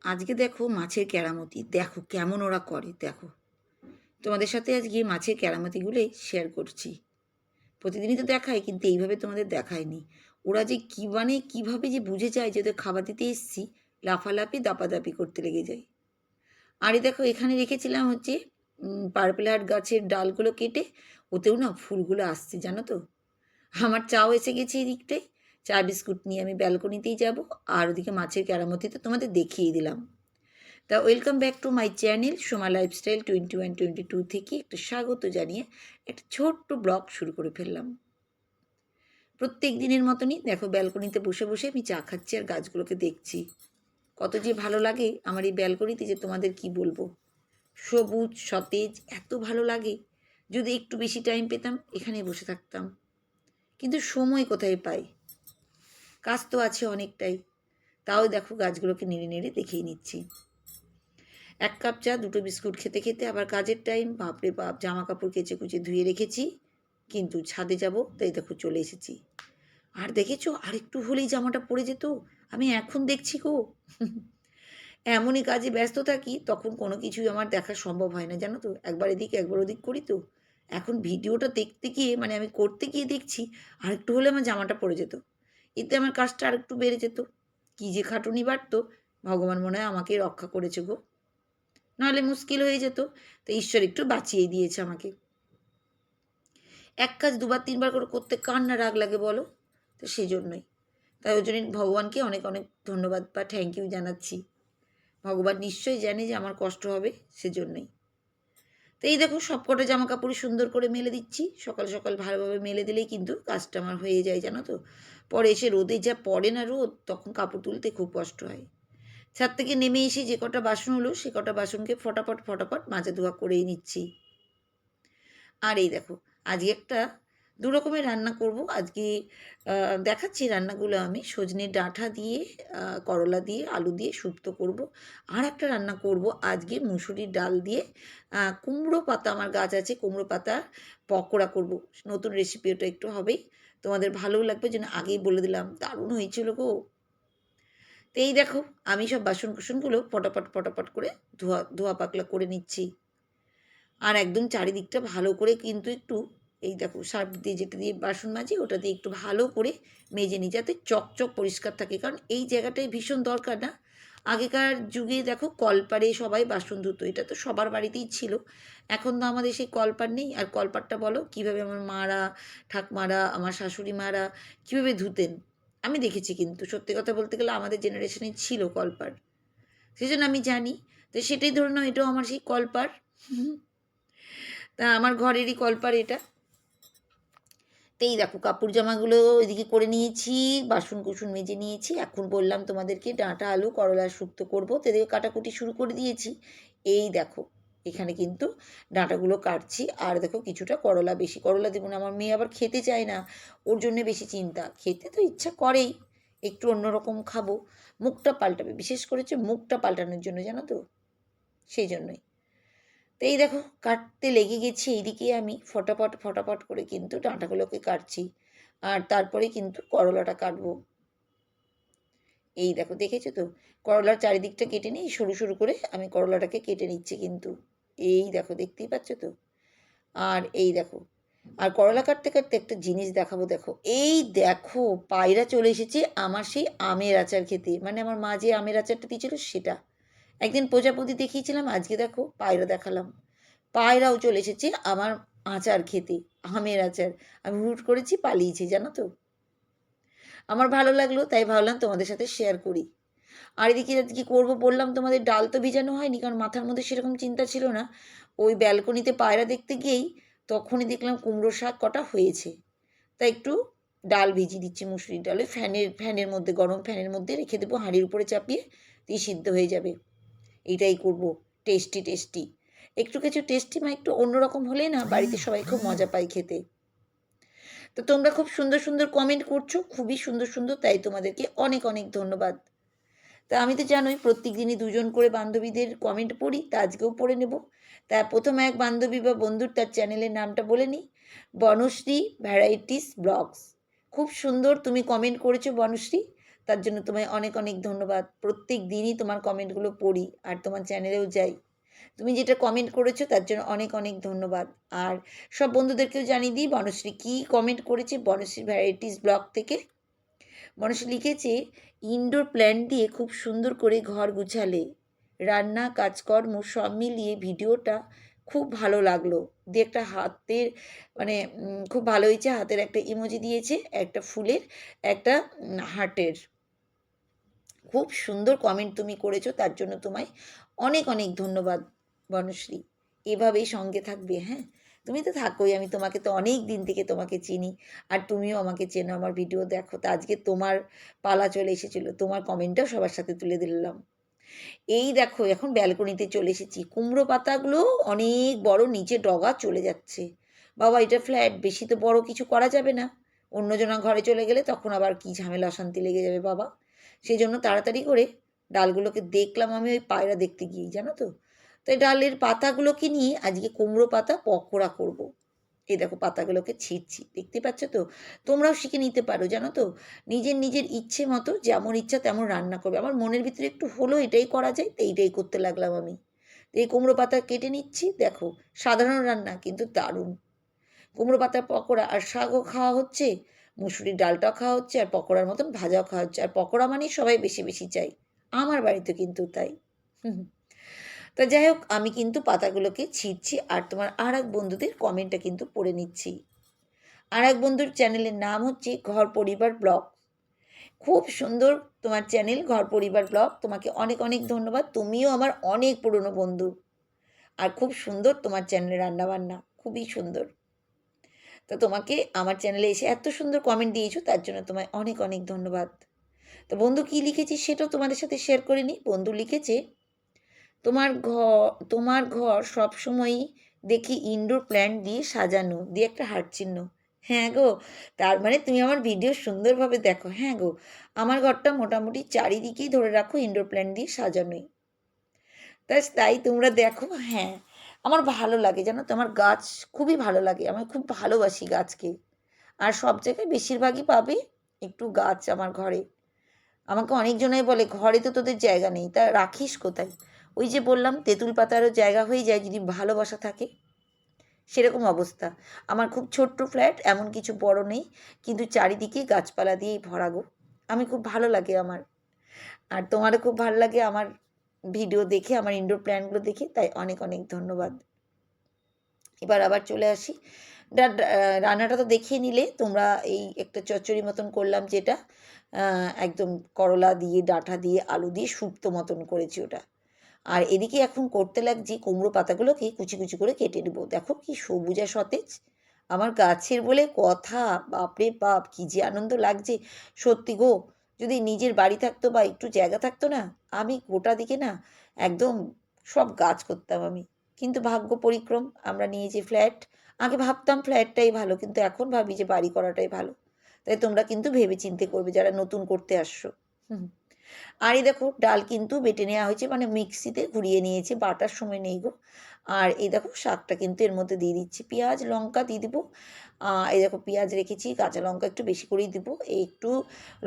আজকে দেখো মাছের কেরামতি, দেখো কেমন ওরা করে। দেখো, তোমাদের সাথে আজকে মাছের কেরামতিগুলোই শেয়ার করছি। প্রতিদিনই তো দেখাই, কিন্তু এইভাবে তোমাদের দেখায়নি। ওরা যে কী মানে কীভাবে যে বুঝে যায় যে ওদের খাবার দিতে এসছি, লাফালাফি দাপাদাপি করতে লেগে যায়। আর এই দেখো, এখানে রেখেছিলাম হচ্ছে পার্পেল হার্ট গাছের ডালগুলো কেটে, ওতেও না ফুলগুলো আসছে জানো তো। আমার চাও এসে গেছে এদিকটায়। চা বিস্কুট নিয়ে আমি ব্যালকনিতেই যাব, আর ওদিকে মাছের কেরামতি তো তোমাদের দেখিয়ে দিলাম। তা welcome back to my channel Soma lifestyle 21-22 থেকে একটা স্বাগত জানিয়ে একটা ছোট্ট ব্লগ শুরু করে ফেললাম। প্রত্যেক দিনের মতনই দেখো, ব্যালকনিতে বসে বসে আমি চা খাচ্ছি আর গাছগুলোকে দেখছি। কত যে ভালো লাগে আমার এই ব্যালকনিতে, যে তোমাদের কি বলবো। সবুজ সতেজ, এত ভালো লাগে। যদি একটু বেশি টাইম পেতাম এখানে বসে থাকতাম, কিন্তু সময় কোথায় পাই। কাজ তো আছে অনেকটাই। তাও দেখো গাছগুলোকে নেড়ে নেড়ে দেখিয়ে নিচ্ছি। 1 কাপ চা, 2টো বিস্কুট খেতে খেতে আবার কাজের টাইম। বাপরে বাপ, জামা কাপড় কেচে কুচে ধুয়ে রেখেছি, কিন্তু ছাদে যাব তাই দেখো চলে এসেছি। আর দেখেছো, আর একটু হলেই জামাটা পড়ে যেত। আমি এখন দেখছি গো। এমনই কাজে ব্যস্ত থাকি, তখন কোনো কিছুই আমার দেখা সম্ভব হয় না জানো তো। একবার এদিক একবার ওদিক করি তো। এখন ভিডিওটা দেখতে গিয়ে, মানে আমি করতে গিয়ে দেখছি আর একটু হলে আমার জামাটা পড়ে যেত। এতে আমার কাজটা আর একটু বেড়ে যেত। কী যে খাটুনি বাড়তো, ভগবান মনে হয় আমাকে রক্ষা করেছে গো, নাহলে মুশকিল হয়ে যেত। তো ঈশ্বর একটু বাঁচিয়ে দিয়েছে আমাকে। এক কাজ দুবার তিনবার করে করতে কার না রাগ লাগে বলো। তো সেই জন্যই, তাই ওই জন্যই ভগবানকে অনেক অনেক ধন্যবাদ বা থ্যাংক ইউ জানাচ্ছি। ভগবান নিশ্চয়ই জানে যে আমার কষ্ট হবে, সেজন্যই। তো এই দেখো, সব কটা জামা কাপড়ই সুন্দর করে মেলে দিচ্ছি। সকাল সকাল ভালোভাবে মেলে দিলেই কিন্তু কাজটা আমার হয়ে যায় জানো তো। পরে এসে রোদে যা পড়ে না রোদ, তখন কাপড় তুলতে খুব কষ্ট হয়। ছাদ থেকে নেমে এসে যে কটা বাসন হলো, সে কটা বাসনকে ফটাফট ফটাফট মাজা ধোয়া করেই নিচ্ছি। আর এই দেখো, আজকে একটা দু রকমের রান্না করব আজকে। দেখাচ্ছি রান্নাগুলো আমি। সজনের ডাঁটা দিয়ে, করলা দিয়ে, আলু দিয়ে শুক্তো করব। আর একটা রান্না করব আজকে মুসুরির ডাল দিয়ে কুমড়ো পাতা, আমার গাছ আছে কুমড়ো পাতা, পকোড়া করব। নতুন রেসিপি ওটা একটু হবেই, তোমাদের ভালোও লাগবে, যেন আগেই বলে দিলাম। দারুণ হয়েছিল গো। তো এই দেখো, আমি সব বাসন কুসনগুলো ফটাফট ফটাফট করে ধোয়া ধোয়া পাকলা করে নিচ্ছি। আর একদম চারিদিকটা ভালো করে কিন্তু একটু, এই দেখো সার্ফ দিয়ে, যেটা দিয়ে বাসন মাজি ওটা দিয়ে একটু ভালো করে মেজে নিই, যাতে চকচক পরিষ্কার থাকে। কারণ এই জায়গাটাই ভীষণ দরকার না। আগেকার যুগে দেখো কলপারে সবাই বাসন ধুতো, এটা তো সবার বাড়িতেই ছিল। এখন তো আমাদের সেই কলপার নেই। আর কলপারটা বলো কীভাবে আমার মারা, ঠাকমারা, আমার শাশুড়ি মারা কীভাবে ধুতেন আমি দেখেছি। কিন্তু সত্যি কথা বলতে গেলে আমাদের জেনারেশনে ছিল কলপার, সেই জন্য আমি জানি। তো সেটাই ধরে নাও, এটাও আমার সেই কলপার। তা আমার ঘরেরই কলপার এটা। তো এই দেখো, কাপড় জামাগুলো এদিকে করে নিয়েছি, বাসন কুসুন মেজে নিয়েছি। এখন বললাম তোমাদেরকে ডাঁটা আলু করলার শুক্তো করবো, তো এদিকে কাটাকুটি শুরু করে দিয়েছি। এই দেখো, এখানে কিন্তু ডাঁটাগুলো কাটছি। আর দেখো, কিছুটা করলা, বেশি করলা দেবো না, আমার মেয়ে আবার খেতে চায় না। ওর জন্য বেশি চিন্তা। খেতে তো ইচ্ছা করেই, একটু অন্যরকম খাবো, মুখটা পাল্টাবে, বিশেষ করে হচ্ছে মুখটা পাল্টানোর জন্য জানো তো, সেই জন্যই। তো এই দেখো, কাটতে লেগে গেছি। এইদিকে আমি ফটাফট ফটাফট করে কিন্তু ডাঁটাগুলোকে কাটছি, আর তারপরে কিন্তু করলাটা কাটবো। এই দেখো, দেখেছো তো, করলার চারিদিকটা কেটে নিই, সরু সরু করে আমি করলাটাকে কেটে নিচ্ছি কিন্তু। এই দেখো, দেখতেই পাচ্ছ তো। আর এই দেখো, আর করলা কাটতে কাটতে একটা জিনিস দেখাবো। দেখো, এই দেখো, পায়রা চলে এসেছে আমার সেই আমের আচার খেতে। মানে আমার মা যে আমের আচারটা দিয়েছিল সেটা। একদিন প্রজাপতি দেখিয়েছিলাম, আজকে দেখো পায়রা দেখালাম। পায়রাও চলে এসেছে আমার আচার খেতে, আমের আচার। আমি হুট করেছি, পালিয়েছি জানো তো। আমার ভালো লাগলো, তাই ভাবলাম তোমাদের সাথে শেয়ার করি। আর এদিকে কী করবো বললাম তোমাদের, ডাল তো ভিজানো হয়নি, কারণ মাথার মধ্যে সেরকম চিন্তা ছিল না। ওই ব্যালকনিতে পায়রা দেখতে গিয়েই তখনই দেখলাম কুমড়ো শাক কটা হয়েছে। তাই একটু ডাল ভিজিয়ে দিচ্ছি, মুসুরির ডাল। ওই ফ্যানের মধ্যে, গরম ফ্যানের মধ্যে রেখে দেবো, হাঁড়ির উপরে চাপিয়ে, দিয়ে সিদ্ধ হয়ে যাবে। এইটাই করব, টেস্টি টেস্টি। একটু কিছু টেস্টি বা একটু অন্যরকম হলেই না বাড়িতে সবাই খুব মজা পায় খেতে। তো তোমরা খুব সুন্দর সুন্দর কমেন্ট করছো, খুবই সুন্দর সুন্দর, তাই তোমাদেরকে অনেক অনেক ধন্যবাদ। তা আমি তো জানোই প্রত্যেক দিনই 2জন করে বান্ধবীদের কমেন্ট পড়ি, তা আজকেও পড়ে নেব। তা প্রথমে এক বান্ধবী বা বন্ধুর, তার চ্যানেলের নামটা বলে নিই, বনশ্রী ভ্যারাইটিস ব্লগস। খুব সুন্দর তুমি কমেন্ট করেছো বনশ্রী, তার জন্য তোমায় অনেক অনেক ধন্যবাদ। প্রত্যেক দিনই তোমার কমেন্টগুলো পড়ি আর তোমার চ্যানেলেও যাই। তুমি যেটা কমেন্ট করেছো তার জন্য অনেক অনেক ধন্যবাদ। আর সব বন্ধুদেরকেও জানিয়ে দিই বনশ্রী কী কমেন্ট করেছে বনশ্রী ভ্যারাইটিস ব্লগ থেকে। বনশ্রী লিখেছে, ইনডোর প্ল্যান্ট দিয়ে খুব সুন্দর করে ঘর গুছালে, রান্না কাজকর্ম সব মিলিয়ে ভিডিওটা খুব ভালো লাগলো। দিয়ে একটা হাতের মানে খুব ভালো হয়েছে, হাতের একটা ইমোজি দিয়েছে, একটা ফুলের, একটা হার্টের। খুব সুন্দর কমেন্ট তুমি করেছো, তার জন্য তোমায় অনেক অনেক ধন্যবাদ বনশ্রী। এভাবেই সঙ্গে থাকবে, হ্যাঁ? তুমি তো থাকোই, আমি তোমাকে তো অনেক দিন থেকে তোমাকে চিনি, আর তুমিও আমাকে চেনো, আমার ভিডিও দেখো। তা আজকে তোমার পালা চলে এসেছিলো, তোমার কমেন্টটাও সবার সাথে তুলে দিলাম। এই দেখো এখন ব্যালকনিতে চলে এসেছি, কুমড়ো পাতাগুলো অনেক বড় নিচে ডগা চলে যাচ্ছে। বাবা এটা ফ্ল্যাট, বেশি তো বড় কিছু করা যাবে না, অন্যজনা ঘরে চলে গেলে তখন আবার কি ঝামেলা অশান্তি লেগে যাবে বাবা। সেই জন্য তাড়াতাড়ি করে ডালগুলোকে দেখলাম আমি ওই পায়রা দেখতে গিয়েই, জানো তো। তাই ডালের পাতাগুলোকে নিয়ে আজকে কুমড়ো পাতা পকোড়া করব। এই দেখো পাতাগুলোকে ছিঁড়ছি, দেখতে পাচ্ছ তো। তোমরাও শিখে নিতে পারো, জানো তো। নিজের নিজের ইচ্ছে মতো যেমন ইচ্ছা তেমন রান্না করবে। আমার মনের ভিতরে একটু হলো এটাই করা যায়, তো এইটাই করতে লাগলাম আমি। তো এই কুমড়ো পাতা কেটে নিচ্ছি, দেখো সাধারণ রান্না কিন্তু দারুণ। কুমড়ো পাতার পকোড়া, আর শাকও খাওয়া হচ্ছে, মুসুরির ডালটাও খাওয়া হচ্ছে, আর পকোড়ার মতন ভাজাও খাওয়া হচ্ছে। আর পকোড়া মানেই সবাই বেশি বেশি চাই, আমার বাড়িতে কিন্তু তাই। হুম। তা যাই হোক, আমি কিন্তু পাতাগুলোকে ছিঁড়ছি আর তোমার আর এক বন্ধুদের কমেন্টটা কিন্তু পড়ে নিচ্ছি। আর এক বন্ধুর চ্যানেলের নাম হচ্ছে ঘর পরিবার ব্লগ। খুব সুন্দর তোমার চ্যানেল, ঘর পরিবার ব্লগ। তোমাকে অনেক অনেক ধন্যবাদ, তুমিও আমার অনেক পুরনো বন্ধু। আর খুব সুন্দর তোমার চ্যানেলে রান্নাবান্না, খুবই সুন্দর। তো তোমাকে আমার চ্যানেলে এসে এত সুন্দর কমেন্ট দিয়েছো, তার জন্য তোমায় অনেক অনেক ধন্যবাদ। তো বন্ধু কী লিখেছি সেটাও তোমাদের সাথে শেয়ার করে নিই। বন্ধু লিখেছে, তোমার ঘর সবসময়ই দেখি ইনডোর প্ল্যান্ট দিয়ে সাজানো, দিয়ে একটা হার্ট চিহ্ন। হ্যাঁ গো, তার মানে তুমি আমার ভিডিও সুন্দরভাবে দেখো। হ্যাঁ গো, আমার ঘরটা মোটামুটি চারিদিকেই ধরে রাখো ইনডোর প্ল্যান্ট দিয়ে সাজানোই। তাই তোমরা দেখো। হ্যাঁ, আমার ভালো লাগে, জানো তো। আমার গাছ খুবই ভালো লাগে, আমি খুব ভালোবাসি গাছকে। আর সব জায়গায় বেশিরভাগই পাবে একটু গাছ আমার ঘরে। আমাকে অনেকজনাই বলে, ঘরে তো তোদের জায়গা নেই, তা রাখিস কোথায়? ওই যে বললাম, তেঁতুল পাতারও জায়গা হয়ে যায় যদি ভালোবাসা থাকে, সেরকম অবস্থা। আমার খুব ছোট্ট ফ্ল্যাট, এমন কিছু বড় নেই, কিন্তু চারিদিকে গাছপালা দিয়েই ভরা গো। আমি খুব ভালো লাগে আমার। আর তোমারও খুব ভালো লাগে আমার ভিডিও দেখে, আমার ইনডোর প্ল্যান্টগুলো দেখে, তাই অনেক অনেক ধন্যবাদ। এবার আবার চলে আসি। রান্নাটা তো দেখিয়ে নিলে তোমরা। এই একটা চচ্চড়ি মতন করলাম, যেটা একদম করলা দিয়ে, ডাঁটা দিয়ে, আলু দিয়ে শুক্তো মতন করেছি ওটা। আর এদিকে এখন করতে লাগছি কুমড়ো পাতাগুলোকে কুচি কুচি করে কেটে নেবো। দেখো কি সবুজ আর সতেজ, আমার গাছের বলে কথা। বাপরে বাপ, কী যে আনন্দ লাগছে সত্যি গো। যদি নিজের বাড়ি থাকতো বা একটু জায়গা থাকতো না, আমি গোটা দিকে না একদম সব গাছ করতাম আমি। কিন্তু ভাগ্য পরিক্রম, আমরা নিয়েছি ফ্ল্যাট। আগে ভাবতাম ফ্ল্যাটটাই ভালো, কিন্তু এখন ভাবি যে বাড়ি করাটাই ভালো। তাই তোমরা কিন্তু ভেবে চিন্তে করবে যারা নতুন করতে আসছো। হুম। আর এই দেখো ডাল কিন্তু বেটে নেওয়া হয়েছে, মানে মিক্সিতে ঘুরিয়ে নিয়েছি, বাটার সময় নেই গো। আর এই দেখো শাকটা কিন্তু এর মধ্যে দিয়ে দিচ্ছি, পেঁয়াজ লঙ্কা দিয়ে দেবো। এই দেখো পেঁয়াজ রেখেছি, কাঁচা লঙ্কা একটু বেশি করেই দেবো, একটু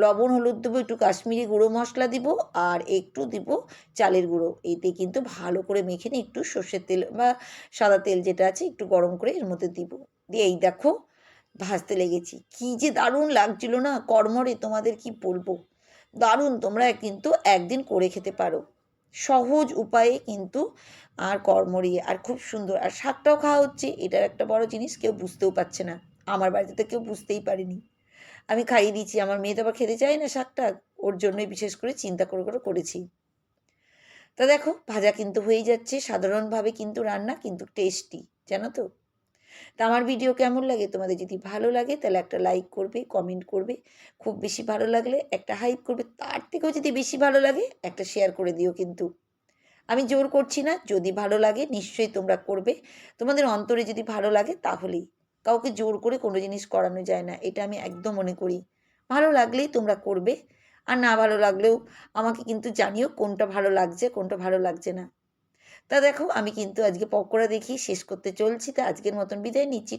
লবণ হলুদ দেবো, একটু কাশ্মীরি গুঁড়ো মশলা দিব, আর একটু দিব চালের গুঁড়ো। এতে কিন্তু ভালো করে মেখে নিয়ে একটু সর্ষের তেল বা সাদা তেল যেটা আছে একটু গরম করে এর মধ্যে দিব। দিয়ে এই দেখো ভাজতে লেগেছি, কী যে দারুণ লাগছিল না কড়মড়ে, তোমাদের কি বলবো। দারুণ, তোমরা কিন্তু একদিন করে খেতে পারো, সহজ উপায়ে কিন্তু। আর কড়মড়িয়ে আর খুব সুন্দর, আর শাকটাও খাওয়া হচ্ছে, এটার একটা বড় জিনিস, কেউ বুঝতেও পারছে না। আমার বাড়িতে তো কেউ বুঝতেই পারেনি, আমি খাইয়ে দিয়েছি। আমার মেয়ে তো আবার খেতে চায় না শাকটা, ওর জন্যই বিশেষ করে চিন্তা করে করে করেছি। তা দেখো ভাজা কিন্তু হয়েই যাচ্ছে, সাধারণভাবে কিন্তু রান্না, কিন্তু টেস্টি, জানো তো। তা আমার ভিডিও কেমন লাগে, তোমাদের যদি ভালো লাগে তাহলে একটা লাইক করবে, কমেন্ট করবে, খুব বেশি ভালো লাগলে একটা হাইপ করবে, তার থেকেও যদি বেশি ভালো লাগে একটা শেয়ার করে দিও। কিন্তু আমি জোর করছি না, যদি ভালো লাগে নিশ্চয়ই তোমরা করবে। তোমাদের অন্তরে যদি ভালো লাগে তাহলেই, কাউকে জোর করে কোনো জিনিস করানো যায় না, এটা আমি একদম মনে করি। ভালো লাগলেই তোমরা করবে, আর না ভালো লাগলেও আমাকে কিন্তু জানিও কোনটা ভালো লাগছে কোনটা ভালো লাগছে না। তা দেখো আমি কিন্তু আজকে পকোড়া দেখিয়ে শেষ করতে চলছি, তা আজকের মতন বিদায় নিচ্ছি।